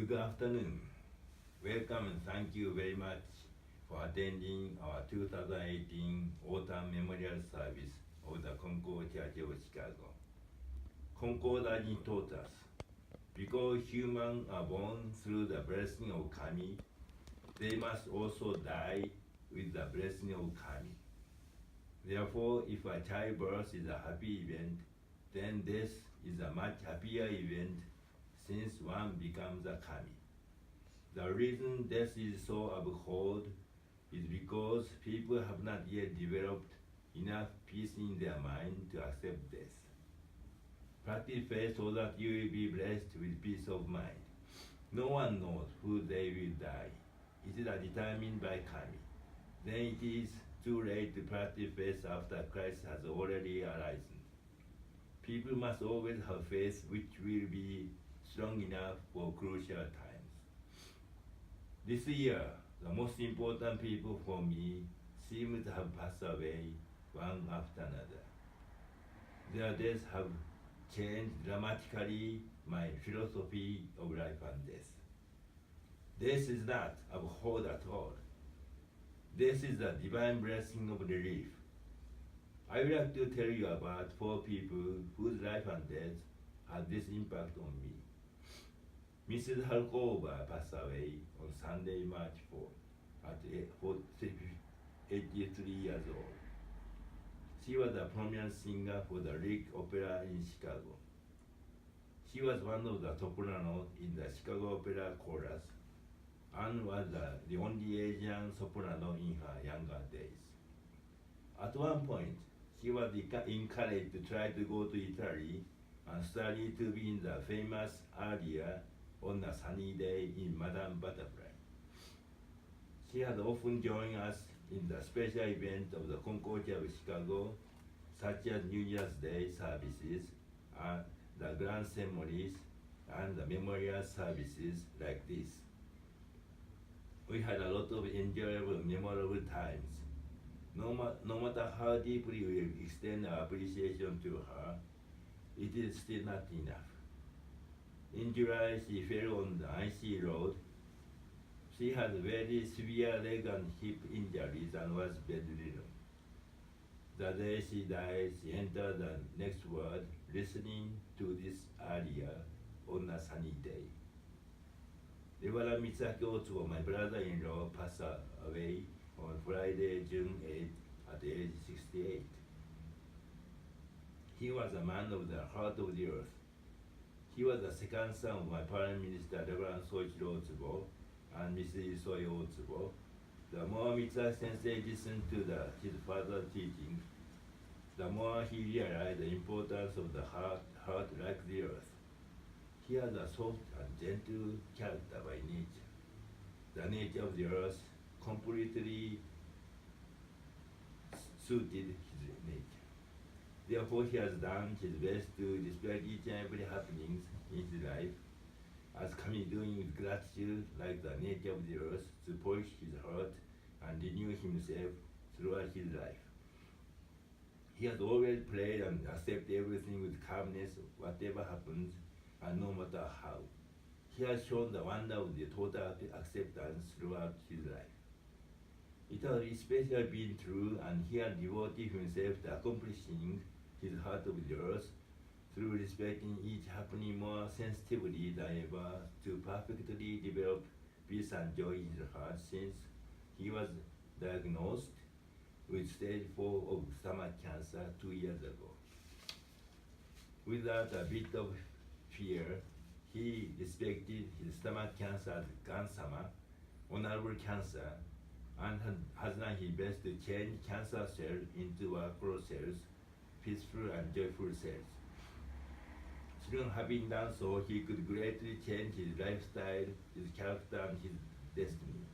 Good afternoon. Welcome and thank you very much for attending our 2018 Autumn Memorial Service of the Konko Church of Chicago. Konko Daji taught us, because humans are born through the blessing of Kami, they must also die with the blessing of Kami. Therefore, if a childbirth is a happy event, then death is a much happier event since one becomes a Kami. The reason death is so abhorred is because people have not yet developed enough peace in their mind to accept death. Practice faith so that you will be blessed with peace of mind. No one knows who they will die. It is determined by Kami. Then it is too late to practice faith after Christ has already arisen. People must always have faith which will be strong enough for crucial times. This year, the most important people for me seem to have passed away one after another. Their deaths have changed dramatically my philosophy of life and death. Death is not abhorred at all. Death is a divine blessing of relief. I would like to tell you about 4 people whose life and death had this impact on me. Mrs. Halkova passed away on Sunday, March 4, at 83 years old. She was a prominent singer for the Lyric Opera in Chicago. She was one of the sopranos in the Chicago Opera chorus and was the only Asian soprano in her younger days. At one point, she was encouraged to try to go to Italy and study to be in the famous aria On a Sunny Day in Madame Butterfly. She had often joined us in the special event of the Konko Church of Chicago, such as New Year's Day services, and the grand ceremonies, and the memorial services like this. We had a lot of enjoyable, memorable times. No matter how deeply we extend our appreciation to her, it is still not enough. In July, she fell on the icy road. She had very severe leg and hip injuries and was bedridden. The day she died, she entered the next world, listening to this aria on a sunny day. Rewara Mitsaki Otsubo, my brother-in-law, passed away on Friday, June 8 at age 68. He was a man of the heart of the earth. He was the second son of my Prime Minister, Reverend Soichiro Otsubo and Mrs. Isoe Otsubo. The more Mitsaki Sensei listened to his father's teachings, the more he realized the importance of the heart like the earth. He has a soft and gentle character by nature. The nature of the earth completely suited his nature. Therefore, he has done his best to respect each and every happening in his life, as Kami doing with gratitude like the nature of the earth to polish his heart and renew himself throughout his life. He has always prayed and accepted everything with calmness, whatever happens, and no matter how. He has shown the wonder of the total acceptance throughout his life. It has especially been true, and he has devoted himself to accomplishing his heart of the earth through respecting each happening more sensitively than ever to perfectly develop peace and joy in his heart since he was diagnosed with stage 4 of stomach cancer 2 years ago. Without a bit of fear, he respected his stomach cancer as Gansama, honorable cancer, and has done his best to change cancer cells into workflow cells, peaceful and joyful cells. Through having done so, he could greatly change his lifestyle, his character, and his destiny.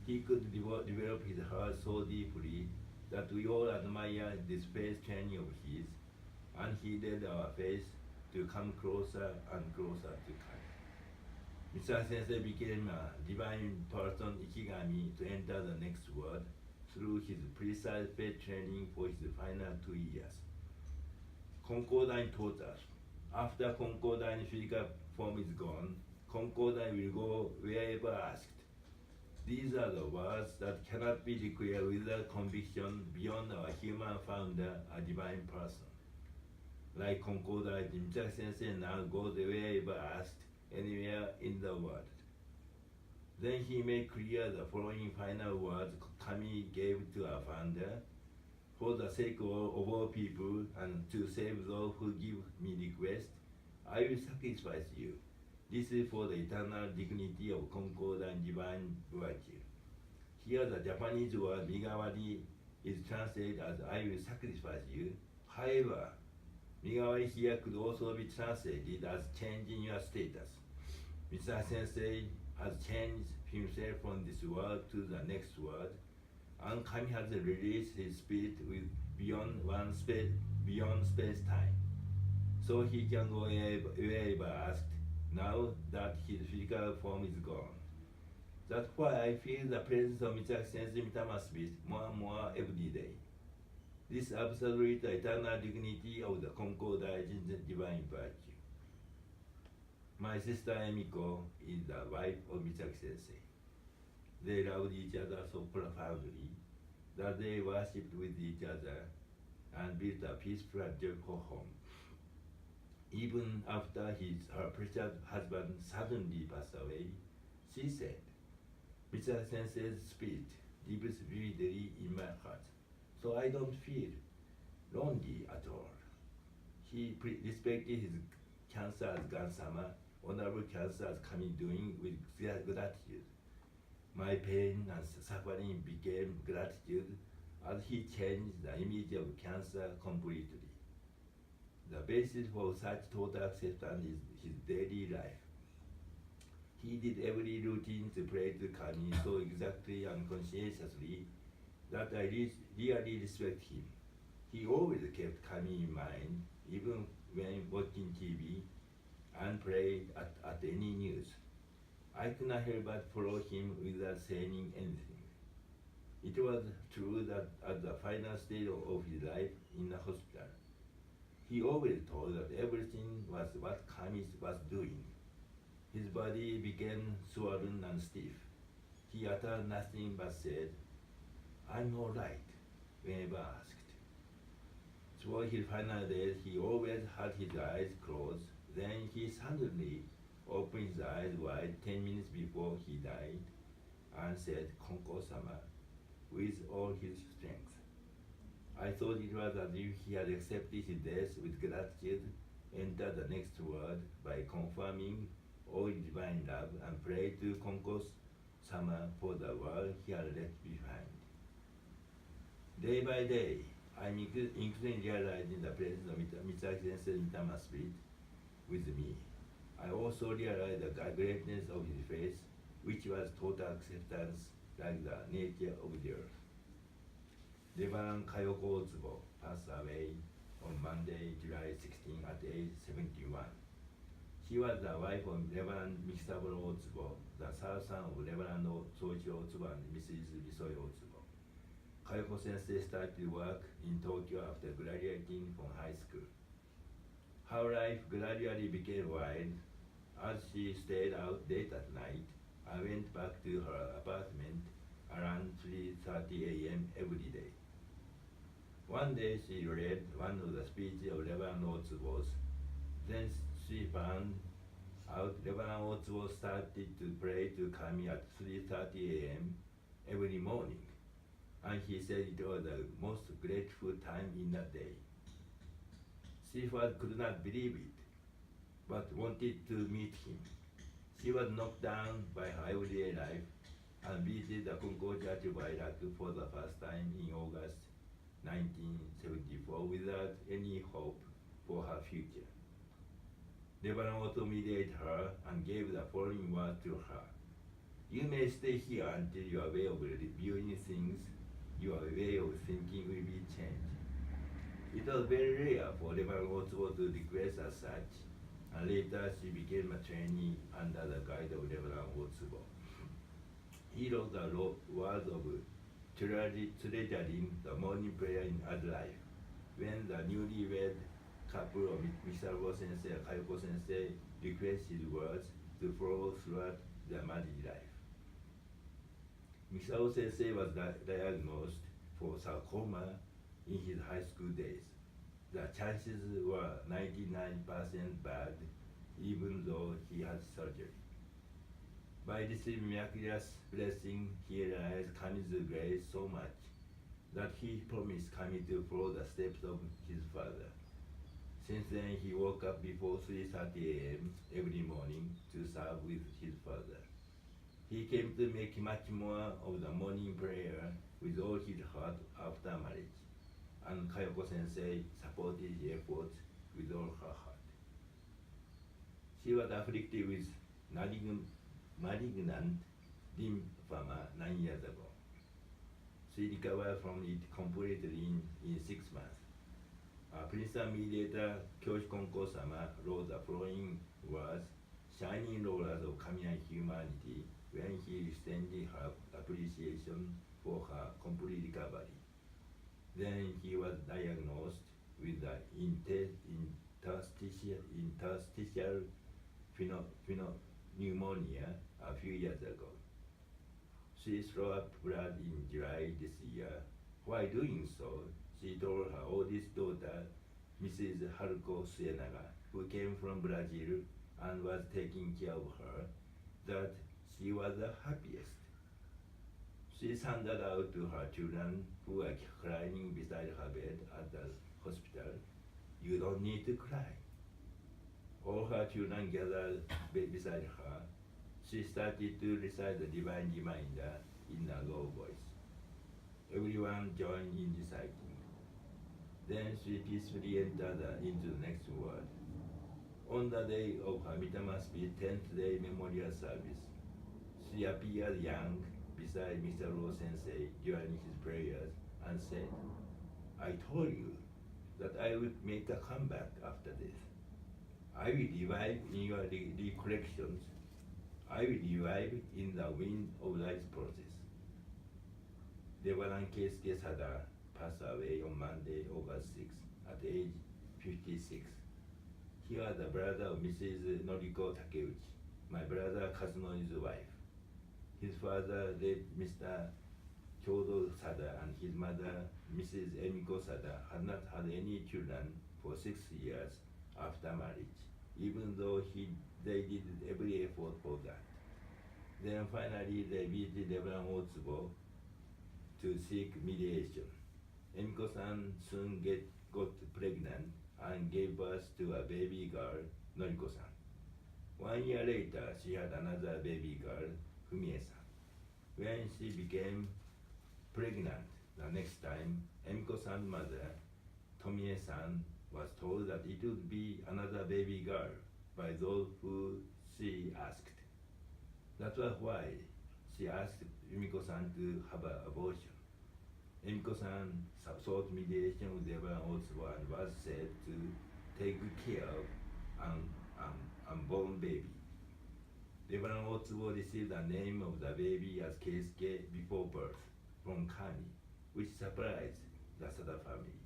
He could develop his heart so deeply that we all admire this faith training of his, and he led our faith to come closer and closer to Kami. Mr. Sensei became a divine person Ikigami to enter the next world through his precise faith training for his final 2 years. Konko Dain taught us, after Konko Dain physical form is gone, Concordat will go wherever asked. These are the words that cannot be declared without conviction beyond our human founder, a divine person. Like Concordat, Jimchak Sensei now goes wherever asked, anywhere in the world. Then he made clear the following final words Kami gave to our founder: for the sake of all people and to save those who give me request, I will sacrifice you. This is for the eternal dignity of concord and divine virtue. Here the Japanese word Migawari is translated as I will sacrifice you. However, Migawari here could also be translated as changing your status. Mr. Sensei has changed himself from this world to the next world, and Kami has released his spirit beyond space-time. So he can go wherever asked, now that his physical form is gone. That's why I feel the presence of Mr. Sensei Mitama Spirit more and more every day. This absolute eternal dignity of the Concordat divine virtue. My sister Emiko is the wife of Mitsaki Sensei. They loved each other so profoundly that they worshipped with each other and built a peaceful and joyful home. Even after her precious husband suddenly passed away, she said, Mitsaki Sensei's spirit lives vividly in my heart, so I don't feel lonely at all. He respected his cancer as grandson, honorable cancer as Kami doing with gratitude. My pain and suffering became gratitude as he changed the image of cancer completely. The basis for such total acceptance is his daily life. He did every routine to pray to Kami so exactly and conscientiously that I really respect him. He always kept Kami in mind, even when watching TV, and prayed at any news. I could not help but follow him without saying anything. It was true that at the final stage of his life in the hospital, he always told that everything was what Kami was doing. His body became swollen and stiff. He uttered nothing but said, I'm all right, whenever asked. Throughout his final days, he always had his eyes closed. Then he suddenly opened his eyes wide 10 minutes before he died and said, Konko-sama, with all his strength. I thought it was as if he had accepted his death with gratitude, entered the next world by confirming all divine love, and prayed to Konko-sama for the world he had left behind. Day by day, I'm increasingly realizing the presence of Mitsaki Sensei Mitama Spirit with me. I also realized the greatness of his faith, which was total acceptance like the nature of the earth. Reverend Kayoko Otsubo passed away on Monday, July 16 at age 71. She was the wife of Reverend Mikisaburo Otsubo, the third son of Reverend Soichi Otsubo and Mrs. Misoyo Otsubo. Kayoko Sensei started work in Tokyo after graduating from high school. Her life gradually became wild. As she stayed out late at night, I went back to her apartment around 3:30 a.m. every day. One day she read one of the speeches of Reverend Otsubo's. Then she found out Reverend Otsubo started to pray to Kami at 3:30 a.m. every morning, and he said it was the most grateful time in the day. She could not believe it, but wanted to meet him. She was knocked down by her everyday life and visited the Konko Church of Chicago for the first time in August 1974 without any hope for her future. Reverend Otto mediated her and gave the following words to her. You may stay here until your way of viewing things, your way of thinking will be changed. It was very rare for Reverend Otto to request as such, and later she became a trainee under the guide of Reverend Otsubo. He wrote the words of treasuring the morning prayer in his life. When the newlywed couple of Misabo Sensei and Kayoko Sensei requested words, to follow throughout their married life. Misao Sensei was diagnosed for sarcoma in his high school days. The chances were 99% bad, even though he had surgery. By this miraculous blessing, he realized Kami's grace so much that he promised Kami to follow the steps of his father. Since then, he woke up before 3:30 a.m. every morning to serve with his father. He came to make much more of the morning prayer with all his heart after marriage, and Kayoko Sensei supported his efforts with all her heart. She was afflicted with malignant lymphoma 9 years ago. She recovered from it completely in 6 months. Princeton mediator Kyoshi Konko-sama wrote the following words, shining rollers of Kami and humanity, when he extended her appreciation for her complete recovery. Then he was diagnosed with the interstitial pneumonia a few years ago. She threw up blood in July this year. While doing so, she told her oldest daughter, Mrs. Haruko Suenaga, who came from Brazil and was taking care of her, that she was the happiest. She thundered out to her children who were crying beside her bed at the hospital, "You don't need to cry." All her children gathered beside her. She started to recite the divine reminder in a low voice. Everyone joined in reciting. Then she peacefully entered into the next word. On the day of her Mitamaspi's 10th day memorial service, she appeared young beside Mr. Ro Sensei during his prayers and said, "I told you that I would make a comeback after this. I will revive in your recollections. I will revive in the wind of life's process." Reverend Keisuke Sada passed away on Monday, August 6, at age 56. He was the brother of Mrs. Noriko Takeuchi, my brother Kazunori's wife. His father, late Mr. Kyodo Sada, and his mother, Mrs. Emiko Sada, had not had any children for 6 years after marriage, even though they did every effort for that. Then finally they visited Reverend Otsubo to seek mediation. Emiko-san soon got pregnant and gave birth to a baby girl, Noriko-san. 1 year later, she had another baby girl, Fumie-san. When she became pregnant the next time, Emiko-san's mother, Tomie-san, was told that it would be another baby girl by those who she asked. That was why she asked Emiko-san to have an abortion. Emiko-san sought mediation with Reverend Otsubo and was said to take good care of an unborn baby. Reverend Otsubo received the name of the baby as Keisuke before birth from Kami, which surprised the Sada family.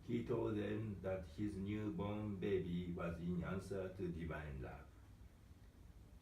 He told them that his newborn baby was in answer to divine love.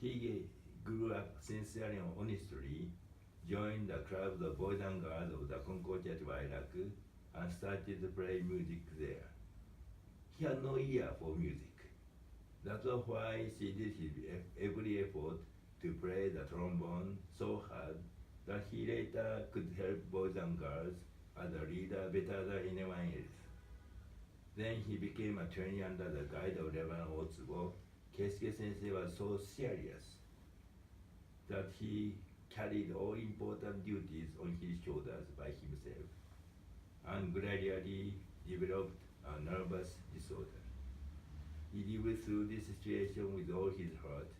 He grew up sincerely and honestly, joined the clubs of boys and girls of the Konko Church of Chicago, and started to play music there. He had no ear for music. That was why she did his every effort to play the trombone so hard that he later could help boys and girls as a leader better than anyone else. Then he became a trainee under the guide of Reverend Otsubo. Keisuke Sensei was so serious that he carried all important duties on his shoulders by himself and gradually developed a nervous disorder. He lived through this situation with all his heart.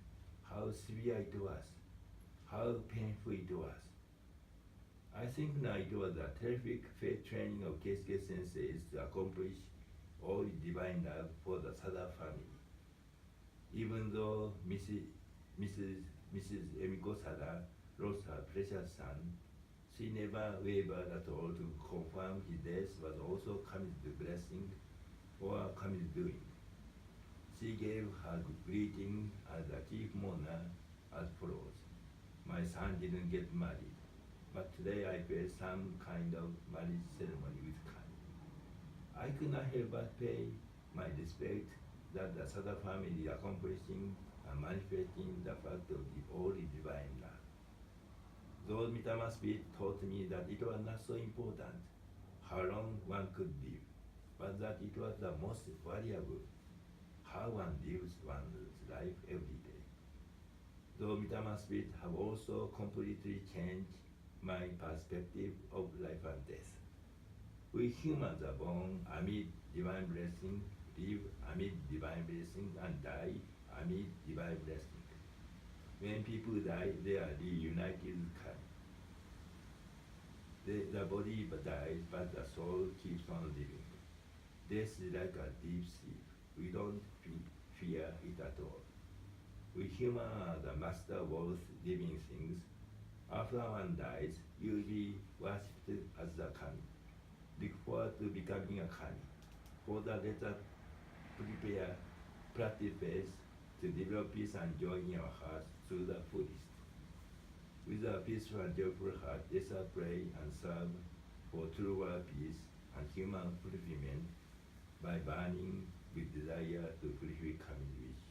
How severe it was, how painful it was. I think now it was a terrific faith training of Keisuke Sensei to accomplish all divine love for the Sada family. Even though Mrs. Emiko Sada lost her precious son, she never wavered at all to confirm his death was also Kami's blessing or Kami's doing. She gave her greeting as the chief mourner as follows. My son didn't get married, but today I felt some kind of marriage ceremony with Kani. I could not help but pay my respect that the Sada family is accomplishing and manifesting the fact of the only divine love. Those Mitama Spirit taught me that it was not so important how long one could live, but that it was the most valuable how one lives one's life every day. Though Mitama Spirit have also completely changed my perspective of life and death. We humans are born amid divine blessing, live amid divine blessing, and die amid divine blessing. When people die, they are reunited with God. The body dies, but the soul keeps on living. Death is like a deep sleep. We don't fear it at all. We humans are the master of all living things. After one dies, usually worshipped as the kami. Look forward to becoming a kami. For that, let us prepare, practice faith to develop peace and joy in our hearts through the fullest. With a peaceful and joyful heart, let us pray and serve for true world peace and human fulfillment by burning with desire to fulfill Kami's wish.